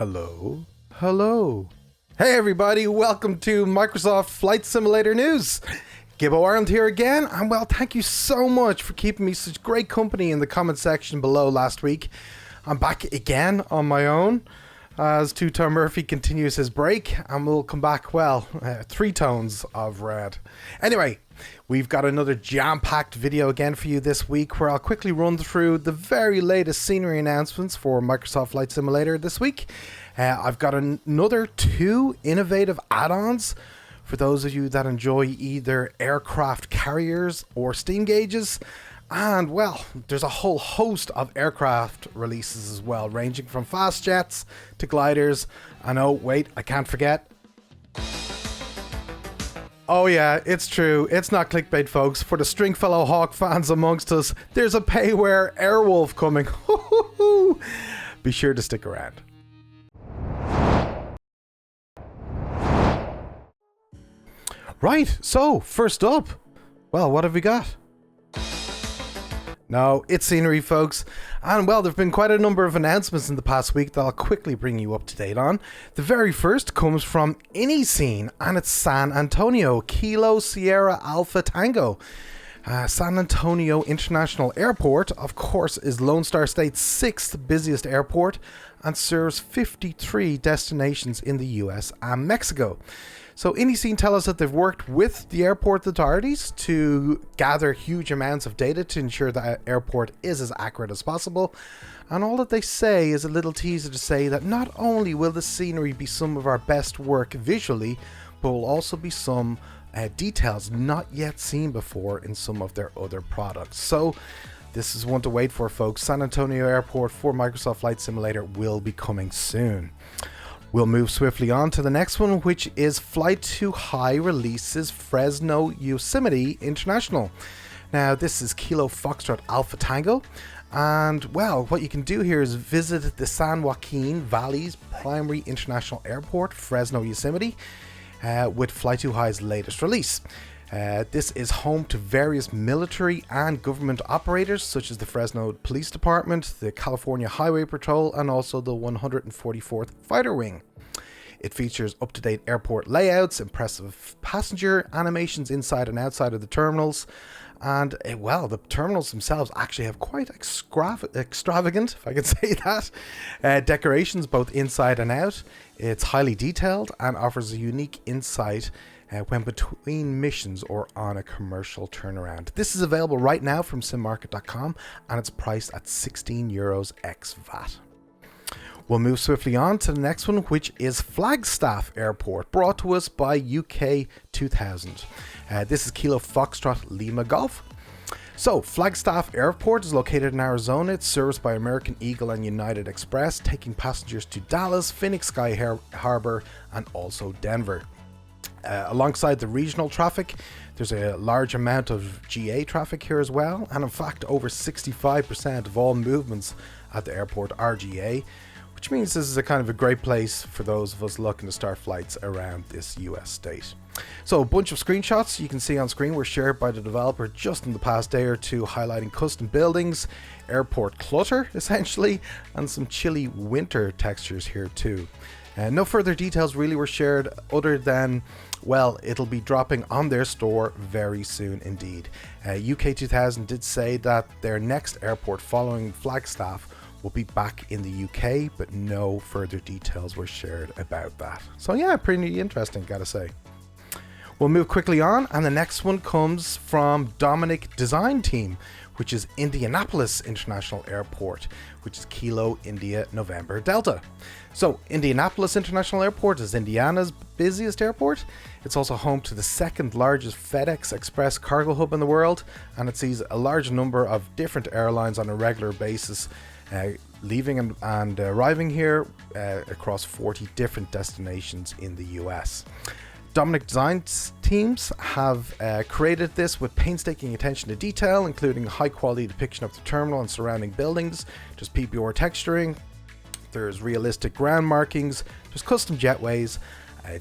Hello. Hello. Hey everybody, welcome to Microsoft Flight Simulator News. GibboIreland here again, and well, thank you so much for keeping me such great company in the comment section below last week. I'm back again on my own as TwoToneMurphy continues his break, and we'll come back, well, 3 tones of red. Anyway, we've got another jam-packed video again for you this week where I'll quickly run through the very latest scenery announcements for Microsoft Flight Simulator this week. I've got another 2 innovative add-ons for those of you that enjoy either aircraft carriers or steam gauges. And well, there's a whole host of aircraft releases as well, ranging from fast jets to gliders. And oh wait, I can't forget. Oh yeah, it's true. It's not clickbait, folks. For the Stringfellow Hawk fans amongst us, there's a payware Airwolf coming. Be sure to stick around. Right, so first up, well, what have we got? No, it's scenery, folks. And well, there have been quite a number of announcements in the past week that I'll quickly bring you up to date on. The very first comes from iniScene, and it's San Antonio, Kilo Sierra Alpha Tango. San Antonio International Airport, of course, is Lone Star State's 6th busiest airport and serves 53 destinations in the US and Mexico. So iniScene tell us that they've worked with the airport authorities to gather huge amounts of data to ensure that airport is as accurate as possible. And all that they say is a little teaser to say that not only will the scenery be some of our best work visually, but will also be some details not yet seen before in some of their other products. So this is one to wait for, folks. San Antonio Airport for Microsoft Flight Simulator will be coming soon. We'll move swiftly on to the next one, which is Flight Too High releases Fresno Yosemite International. Now, this is Kilo Foxtrot Alpha Tango. And, well, what you can do here is visit the San Joaquin Valley's primary international airport, Fresno Yosemite, with Flight Too High's latest release. This is home to various military and government operators such as the Fresno Police Department, the California Highway Patrol, and also the 144th Fighter Wing. It features up-to-date airport layouts, impressive passenger animations inside and outside of the terminals, and well, the terminals themselves actually have quite extravagant, if I can say that, decorations both inside and out. It's highly detailed and offers a unique insight when between missions or on a commercial turnaround. This is available right now from simmarket.com, and it's priced at €16 ex VAT. We'll move swiftly on to the next one, which is Flagstaff Airport, brought to us by UK 2000. This is Kilo Foxtrot Lima Golf. So, Flagstaff Airport is located in Arizona. It's serviced by American Eagle and United Express, taking passengers to Dallas, Phoenix Sky Harbor, and also Denver. Alongside the regional traffic, there's a large amount of GA traffic here as well, and in fact over 65% of all movements at the airport are GA, which means this is a kind of a great place for those of us looking to start flights around this US state. So a bunch of screenshots you can see on screen were shared by the developer just in the past day or two, highlighting custom buildings, airport clutter essentially, and some chilly winter textures here too. No further details really were shared other than, well, it'll be dropping on their store very soon indeed. UK 2000 did say that their next airport following Flagstaff will be back in the UK, but no further details were shared about that. So yeah, pretty interesting, gotta say. We'll move quickly on, and the next one comes from DominicDesignTeam, which is Indianapolis International Airport, which is Kilo India November Delta. So Indianapolis International Airport is Indiana's busiest airport. It's also home to the 2nd largest FedEx Express cargo hub in the world, and it sees a large number of different airlines on a regular basis leaving and arriving here across 40 different destinations in the US. DominicDesignTeams have created this with painstaking attention to detail, including a high quality depiction of the terminal and surrounding buildings. There's PBR texturing, there's realistic ground markings, there's custom jetways,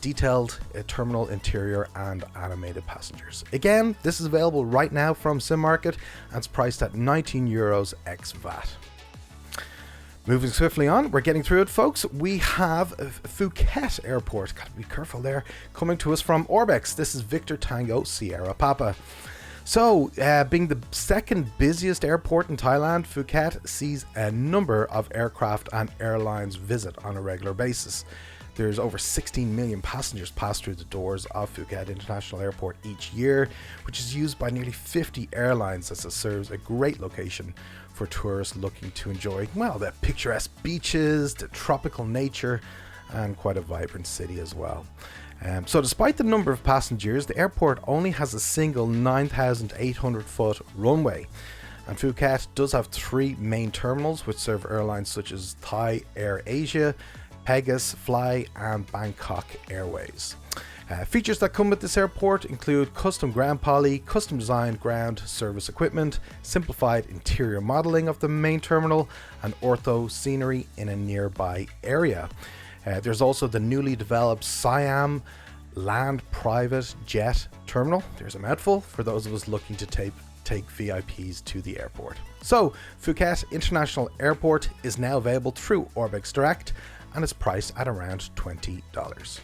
detailed terminal interior, and animated passengers. Again, this is available right now from SimMarket, and it's priced at €19 ex VAT. Moving swiftly on, we're getting through it, folks. We have Phuket Airport, gotta be careful there, coming to us from Orbx. This is Victor Tango Sierra Papa. So, being the second busiest airport in Thailand, Phuket sees a number of aircraft and airlines visit on a regular basis. There's over 16 million passengers pass through the doors of Phuket International Airport each year, which is used by nearly 50 airlines as it serves a great location for tourists looking to enjoy, well, the picturesque beaches, the tropical nature, and quite a vibrant city as well. So despite the number of passengers, the airport only has a single 9,800 foot runway. And Phuket does have 3 main terminals which serve airlines such as Thai Air Asia, Pegasus Fly, and Bangkok Airways. Features that come with this airport include custom ground poly, custom designed ground service equipment, simplified interior modeling of the main terminal, and ortho scenery in a nearby area. There's also the newly developed Siam Land Private Jet Terminal. There's a mouthful for those of us looking to take VIPs to the airport. So, Phuket International Airport is now available through Orbx Direct, and it's priced at around $20.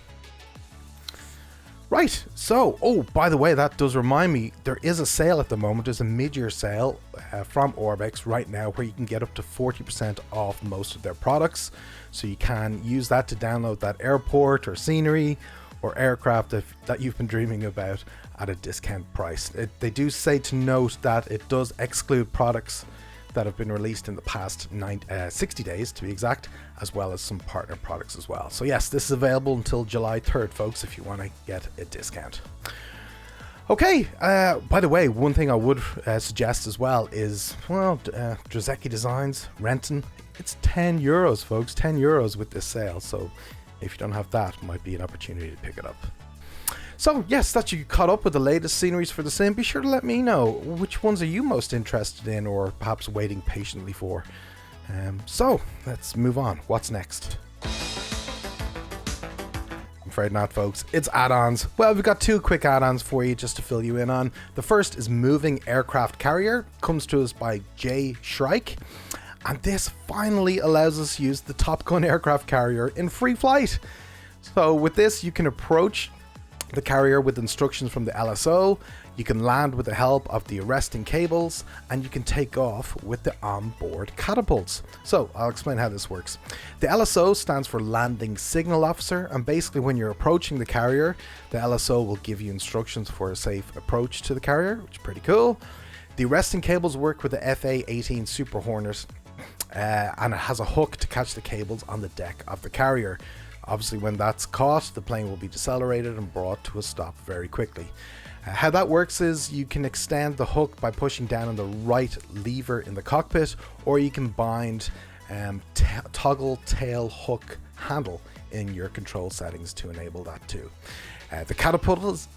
Right, so, oh, by the way, that does remind me, there is a sale at the moment. There's a mid-year sale from Orbx right now where you can get up to 40% off most of their products. So you can use that to download that airport or scenery or aircraft that you've been dreaming about at a discount price. They do say to note that it does exclude products that have been released in the past 60 days to be exact, as well as some partner products as well. So yes, this is available until July 3rd, folks, if you want to get a discount. Okay, by the way, one thing I would suggest as well is, well, Jayshrike Designs, Renton, it's €10, folks, €10 with this sale. So if you don't have that, it might be an opportunity to pick it up. So yes, that you caught up with the latest sceneries for the sim. Be sure to let me know which ones are you most interested in or perhaps waiting patiently for. So let's move on. What's next? I'm afraid not, folks. It's add-ons. Well, we've got 2 quick add-ons for you just to fill you in on. The first is Moving Aircraft Carrier. Comes to us by Jayshrike. And this finally allows us to use the Top Gun aircraft carrier in free flight. So with this, you can approach the carrier with instructions from the LSO, you can land with the help of the arresting cables, and you can take off with the onboard catapults. So I'll explain how this works. The LSO stands for Landing Signal Officer, and basically when you're approaching the carrier, the LSO will give you instructions for a safe approach to the carrier, which is pretty cool. The arresting cables work with the FA-18 Super Hornet, and it has a hook to catch the cables on the deck of the carrier. Obviously, when that's caught, the plane will be decelerated and brought to a stop very quickly. How that works is you can extend the hook by pushing down on the right lever in the cockpit, or you can bind toggle tail hook handle in your control settings to enable that too. The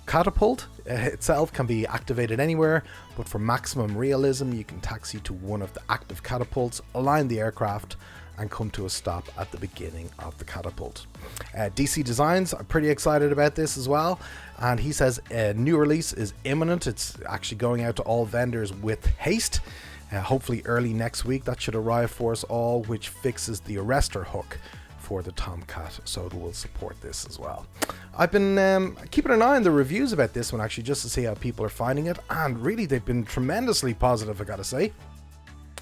catapult itself can be activated anywhere, but for maximum realism, you can taxi to one of the active catapults, align the aircraft, and come to a stop at the beginning of the catapult. DC Designs are pretty excited about this as well, and he says a new release is imminent. It's actually going out to all vendors with haste. Hopefully early next week that should arrive for us all, which fixes the arrestor hook for the Tomcat, so it will support this as well. I've been keeping an eye on the reviews about this one actually, just to see how people are finding it, and really they've been tremendously positive, I gotta say.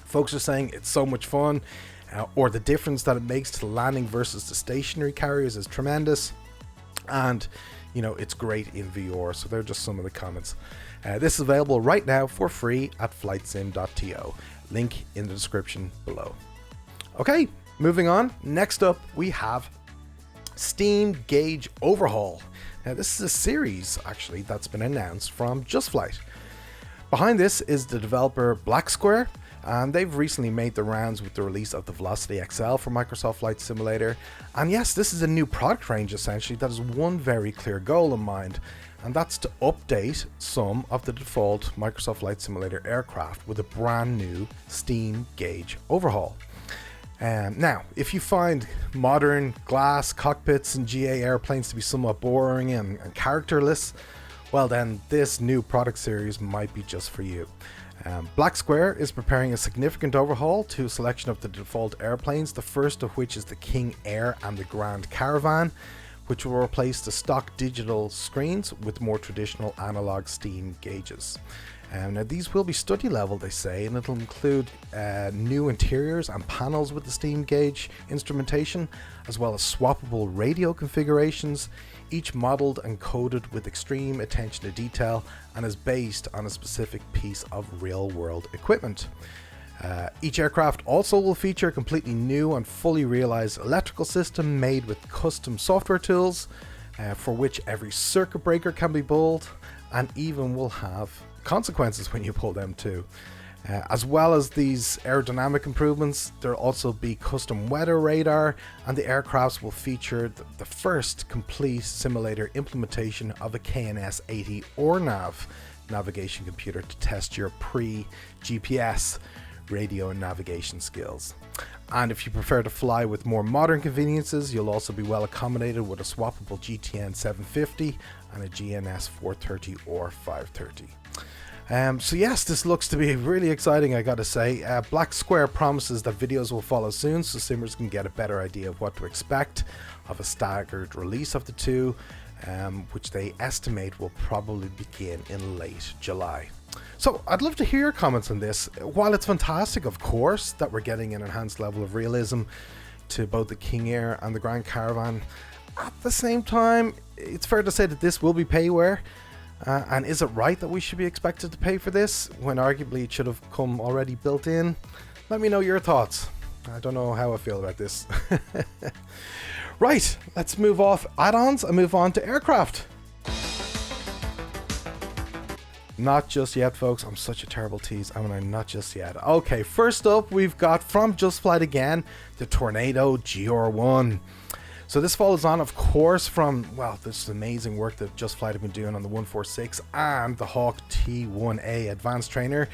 Folks are saying it's so much fun, or the difference that it makes to the landing versus the stationary carriers is tremendous, and you know, it's great in VR. So they're just some of the comments. This is available right now for free at flightsim.to, link in the description below. Okay, moving on. Next up we have Steam Gauge Overhaul. Now this is a series actually that's been announced from JustFlight. Behind this is the developer Black Square, and they've recently made the rounds with the release of the Velocity XL for Microsoft Flight Simulator. And yes, this is a new product range essentially that has one very clear goal in mind, and that's to update some of the default Microsoft Flight Simulator aircraft with a brand new Steam Gauge Overhaul. Now, if you find modern glass cockpits and GA airplanes to be somewhat boring and characterless, well then this new product series might be just for you. Black Square is preparing a significant overhaul to a selection of the default airplanes, the first of which is the King Air and the Grand Caravan, which will replace the stock digital screens with more traditional analog steam gauges. Now these will be study level, they say, and it'll include new interiors and panels with the steam gauge instrumentation, as well as swappable radio configurations, each modeled and coded with extreme attention to detail and is based on a specific piece of real-world equipment. Each aircraft also will feature a completely new and fully realized electrical system made with custom software tools, for which every circuit breaker can be pulled, and even will have consequences when you pull them too. As well as these aerodynamic improvements, there'll also be custom weather radar, and the aircrafts will feature the first complete simulator implementation of a KNS-80 ORNAV navigation computer to test your pre-GPS radio and navigation skills. And if you prefer to fly with more modern conveniences, you'll also be well accommodated with a swappable GTN 750 and a GNS 430 or 530. So yes, this looks to be really exciting, I gotta say. Black Square promises that videos will follow soon, so simmers can get a better idea of what to expect of a staggered release of the two, which they estimate will probably begin in late July. So I'd love to hear your comments on this. While it's fantastic, of course, that we're getting an enhanced level of realism to both the King Air and the Grand Caravan, at the same time, it's fair to say that this will be payware. And is it right that we should be expected to pay for this when arguably it should have come already built in? Let me know your thoughts. I don't know how I feel about this. Right, let's move off add-ons and move on to aircraft. Not just yet, folks. I'm such a terrible tease. I mean, not just yet. Okay, first up, we've got from JustFlight again, the Tornado GR1. So this follows on, of course, from, well, this amazing work that JustFlight have been doing on the 146 and the Hawk T1A Advanced Trainer.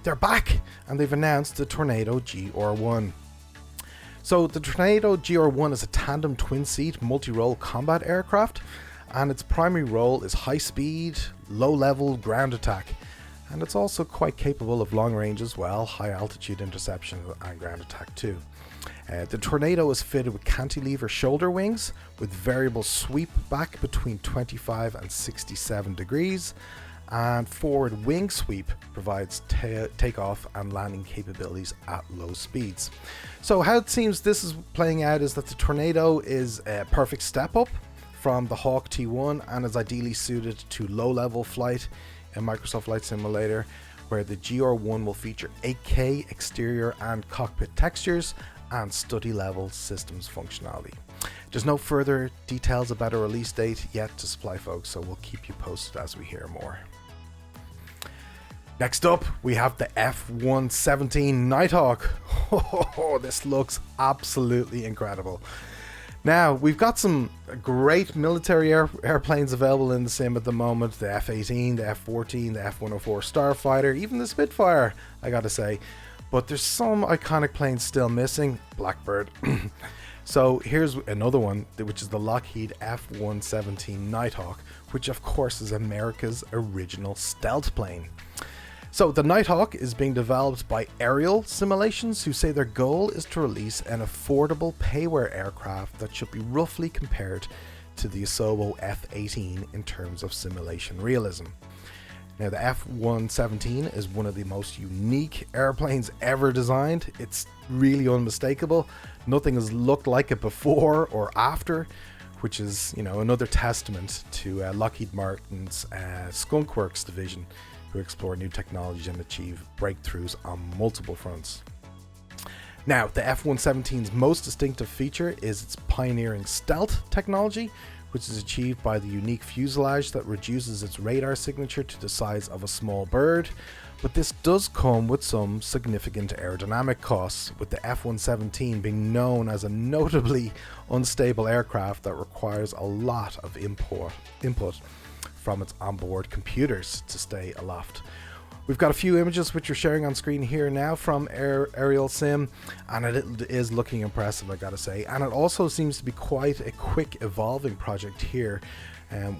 They're back, and they've announced the Tornado GR1. So the Tornado GR1 is a tandem twin-seat multi-role combat aircraft, and its primary role is high-speed, low-level ground attack. And it's also quite capable of long range as well, high-altitude interception and ground attack too. The Tornado is fitted with cantilever shoulder wings with variable sweep back between 25 and 67 degrees, and forward wing sweep provides takeoff and landing capabilities at low speeds. So how it seems this is playing out is that the Tornado is a perfect step up from the Hawk T1 and is ideally suited to low-level flight in Microsoft Flight Simulator, where the GR1 will feature 8K exterior and cockpit textures and study level systems functionality. There's no further details about a release date yet to supply, folks, so we'll keep you posted as we hear more. Next up, we have the F117 Nighthawk. Oh, this looks absolutely incredible. Now, we've got some great military airplanes available in the sim at the moment. The F-18, the F-14, the F-104 Starfighter, even the Spitfire, I gotta say. But there's some iconic planes still missing. Blackbird. So here's another one, which is the Lockheed F117 Nighthawk, which of course is America's original stealth plane. So the Nighthawk is being developed by Aerial Simulations, who say their goal is to release an affordable payware aircraft that should be roughly compared to the Asobo F-18 in terms of simulation realism. Now the F-117 is one of the most unique airplanes ever designed. It's really unmistakable. Nothing has looked like it before or after, which is, you know, another testament to Lockheed Martin's Skunkworks division, who explore new technologies and achieve breakthroughs on multiple fronts. Now, the F-117's most distinctive feature is its pioneering stealth technology, which is achieved by the unique fuselage that reduces its radar signature to the size of a small bird. But this does come with some significant aerodynamic costs, with the F-117 being known as a notably unstable aircraft that requires a lot of input from its onboard computers to stay aloft. We've got a few images which we're sharing on screen here now from Aerial Sim, and it is looking impressive, I gotta say. And it also seems to be quite a quick evolving project here,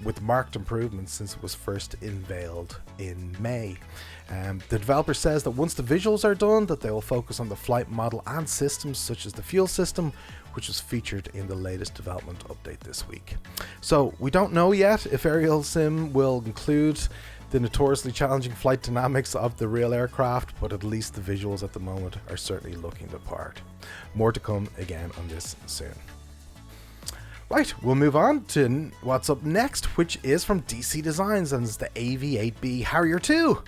with marked improvements since it was first unveiled in May. The developer says that once the visuals are done, that they will focus on the flight model and systems such as the fuel system, which was featured in the latest development update this week. So we don't know yet if Aerial Sim will include the notoriously challenging flight dynamics of the real aircraft, but at least the visuals at the moment are certainly looking the part. More to come again on this soon. Right, we'll move on to what's up next, which is from DC Designs, and it's the AV-8B Harrier 2.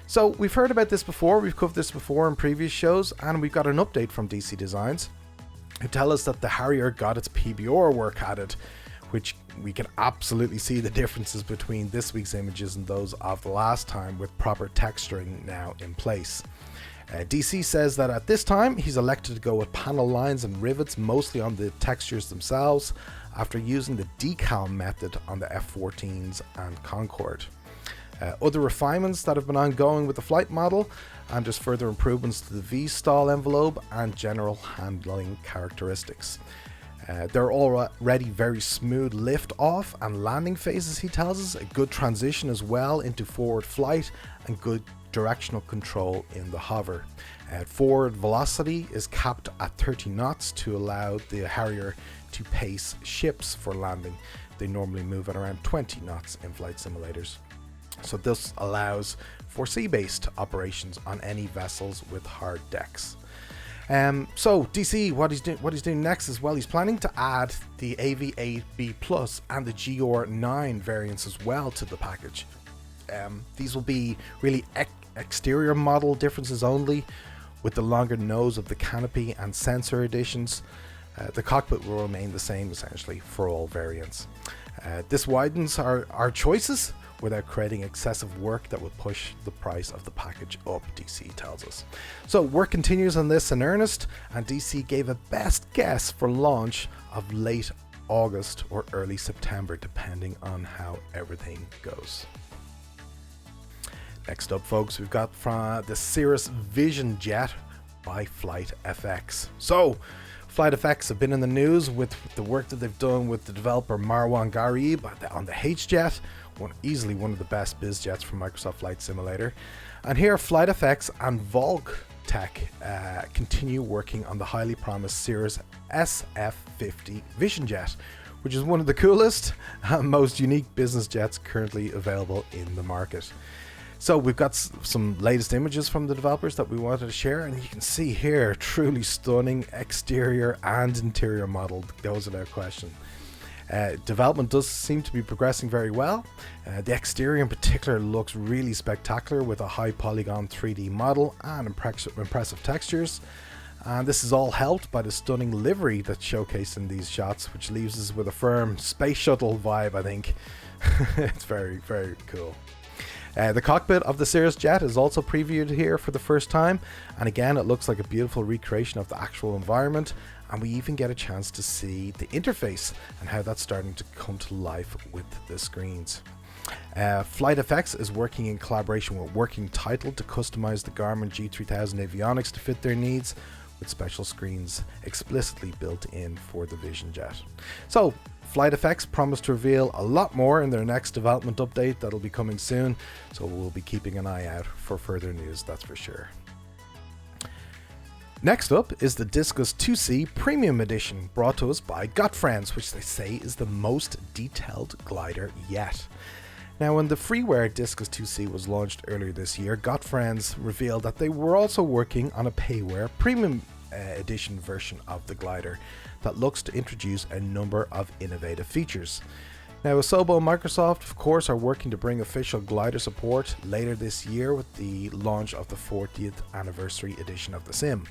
So we've heard about this before, we've covered this before in previous shows, and we've got an update from DC Designs who tell us that the Harrier got its PBR work added, which we can absolutely see the differences between this week's images and those of the last time, with proper texturing now in place. DC says that at this time he's elected to go with panel lines and rivets mostly on the textures themselves after using the decal method on the F-14s and Concorde. Other refinements that have been ongoing with the flight model, and just further improvements to the V-style envelope and general handling characteristics. They're already very smooth lift off and landing phases, he tells us, a good transition as well into forward flight and good directional control in the hover. Forward velocity is capped at 30 knots to allow the Harrier to pace ships for landing. They normally move at around 20 knots in flight simulators. So this allows for sea-based operations on any vessels with hard decks. So DC, what he's doing next is, well, he's planning to add the AV-8B Plus and the GR1 variants as well to the package. These will be really exterior model differences only, with the longer nose of the canopy and sensor additions. The cockpit will remain the same essentially for all variants. This widens our choices without creating excessive work that would push the price of the package up, DC tells us. So work continues on this in earnest, and DC gave a best guess for launch of late August or early September, depending on how everything goes. Next up, folks, we've got from the Cirrus Vision Jet by FlightFX. So FlightFX have been in the news with the work that they've done with the developer Marwan Gharib on the H-Jet, easily one of the best biz jets from Microsoft Flight Simulator. And here FlightFX and Volk Tech continue working on the highly promised Cirrus SF50 Vision Jet, which is one of the coolest and most unique business jets currently available in the market. So we've got some latest images from the developers that we wanted to share, and you can see here truly stunning exterior and interior model, goes without question. Development does seem to be progressing very well. The exterior in particular looks really spectacular with a high polygon 3D model and impressive textures. And this is all helped by the stunning livery that's showcased in these shots, which leaves us with a firm space shuttle vibe, I think. It's very, very cool. The cockpit of the Cirrus jet is also previewed here for the first time, and again it looks like a beautiful recreation of the actual environment, and we even get a chance to see the interface and how that's starting to come to life with the screens. FlightFX is working in collaboration with Working Title to customize the Garmin G3000 avionics to fit their needs, with special screens explicitly built in for the Vision Jet. So FlightFX promised to reveal a lot more in their next development update that'll be coming soon, so we'll be keeping an eye out for further news, that's for sure. Next up is the Discus 2C Premium Edition, brought to us by Gotfriends, which they say is the most detailed glider yet. Now, when the freeware Discus 2C was launched earlier this year, Gotfriends revealed that they were also working on a payware premium edition version of the glider that looks to introduce a number of innovative features. Now, Asobo and Microsoft, of course, are working to bring official glider support later this year with the launch of the 40th anniversary edition of the sim.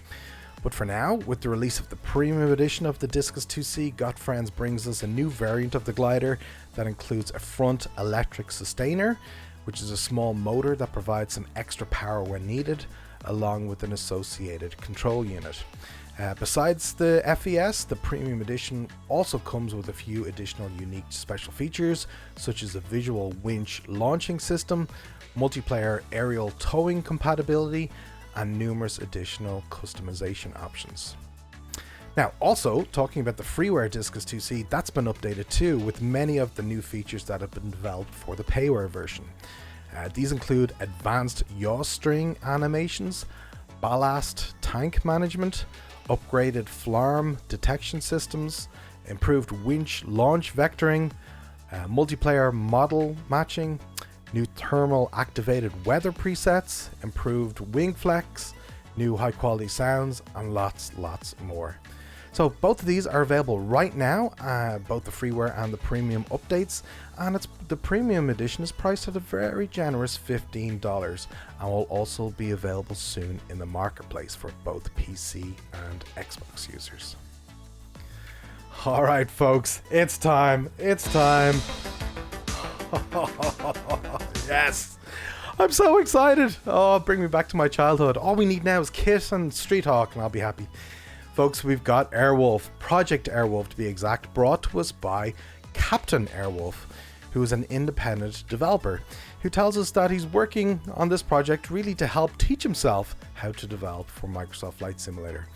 But for now, with the release of the premium edition of the Discus 2C, Gotfriends brings us a new variant of the glider that includes a front electric sustainer, which is a small motor that provides some extra power when needed, along with an associated control unit. Besides the FES, the premium edition also comes with a few additional unique special features, such as a visual winch launching system, multiplayer aerial towing compatibility, and numerous additional customization options. Now, also, talking about the freeware Discus 2C, that's been updated too, with many of the new features that have been developed for the payware version. These include advanced yaw string animations, ballast tank management, upgraded flarm detection systems, improved winch launch vectoring, multiplayer model matching, new thermal activated weather presets, improved wing flex, new high quality sounds, and lots more. So both of these are available right now, both the freeware and the premium updates, and the premium edition is priced at a very generous $15 and will also be available soon in the marketplace for both PC and Xbox users. Alright folks, it's time. Yes! I'm so excited! Oh, bring me back to my childhood. All we need now is Kit and Street Hawk and I'll be happy. Folks, we've got Airwolf, Project Airwolf to be exact, brought to us by Captain Airwolf, who is an independent developer, who tells us that he's working on this project really to help teach himself how to develop for Microsoft Flight Simulator.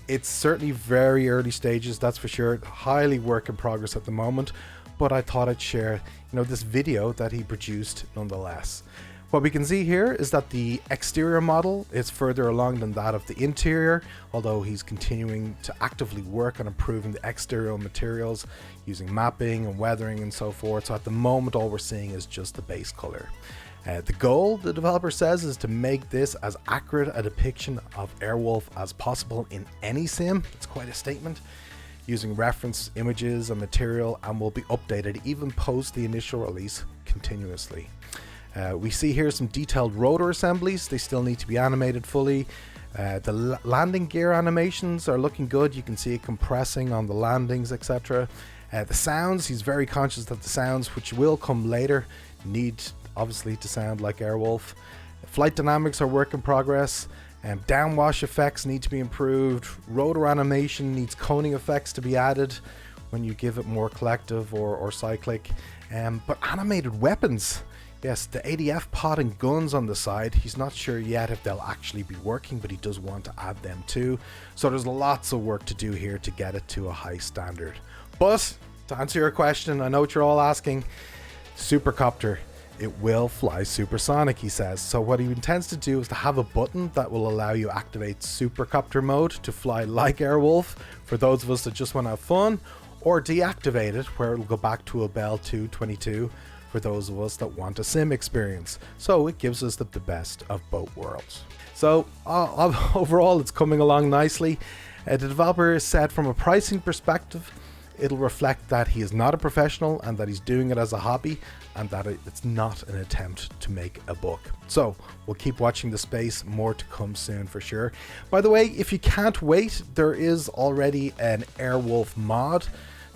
It's certainly very early stages, that's for sure, highly work in progress at the moment, but I thought I'd share, this video that he produced nonetheless. What we can see here is that the exterior model is further along than that of the interior, although he's continuing to actively work on improving the exterior materials using mapping and weathering and so forth. So at the moment all we're seeing is just the base color. The goal, the developer says, is to make this as accurate a depiction of Airwolf as possible in any sim. It's quite a statement, using reference images and material, and will be updated even post the initial release continuously. We see here some detailed rotor assemblies. They still need to be animated fully. The landing gear animations are looking good. You can see it compressing on the landings, etc. The sounds, he's very conscious that the sounds, which will come later, need obviously to sound like Airwolf. Flight dynamics are work in progress. Downwash effects need to be improved. Rotor animation needs coning effects to be added when you give it more collective or cyclic. But animated weapons, yes, the ADF pod and guns on the side, he's not sure yet if they'll actually be working, but he does want to add them too. So there's lots of work to do here to get it to a high standard. But to answer your question, I know what you're all asking, Supercopter, it will fly supersonic, he says. So what he intends to do is to have a button that will allow you to activate Supercopter mode to fly like Airwolf for those of us that just want to have fun, or deactivate it where it'll go back to a Bell 222 for those of us that want a sim experience. So it gives us the best of both worlds. So overall it's coming along nicely. The developer said from a pricing perspective, it'll reflect that he is not a professional and that he's doing it as a hobby, and that it's not an attempt to make a buck. So we'll keep watching the space, more to come soon for sure. By the way, if you can't wait, there is already an Airwolf mod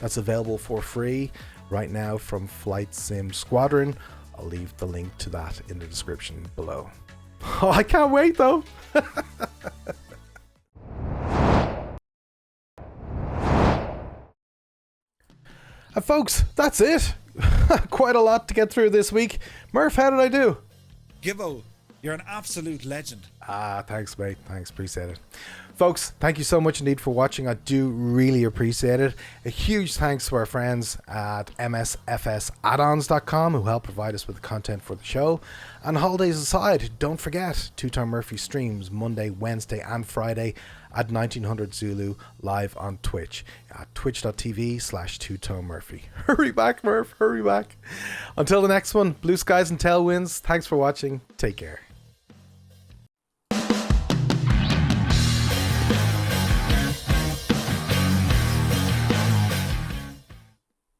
that's available for free right now from Flight Sim Squadron. I'll leave the link to that in the description below. Oh, I can't wait though. And folks, that's it. Quite a lot to get through this week. Murph, how did I do? Gibbo, you're an absolute legend. Thanks mate, thanks, appreciate it. Folks, thank you so much indeed for watching. I do really appreciate it. A huge thanks to our friends at MSFS add-ons.com who help provide us with the content for the show. And holidays aside, don't forget, TwoToneMurphy streams Monday, Wednesday and Friday at 1900 Zulu live on Twitch at twitch.tv/TwoToneMurphy. Hurry back, Murph, hurry back. Until the next one, blue skies and tailwinds. Thanks for watching. Take care.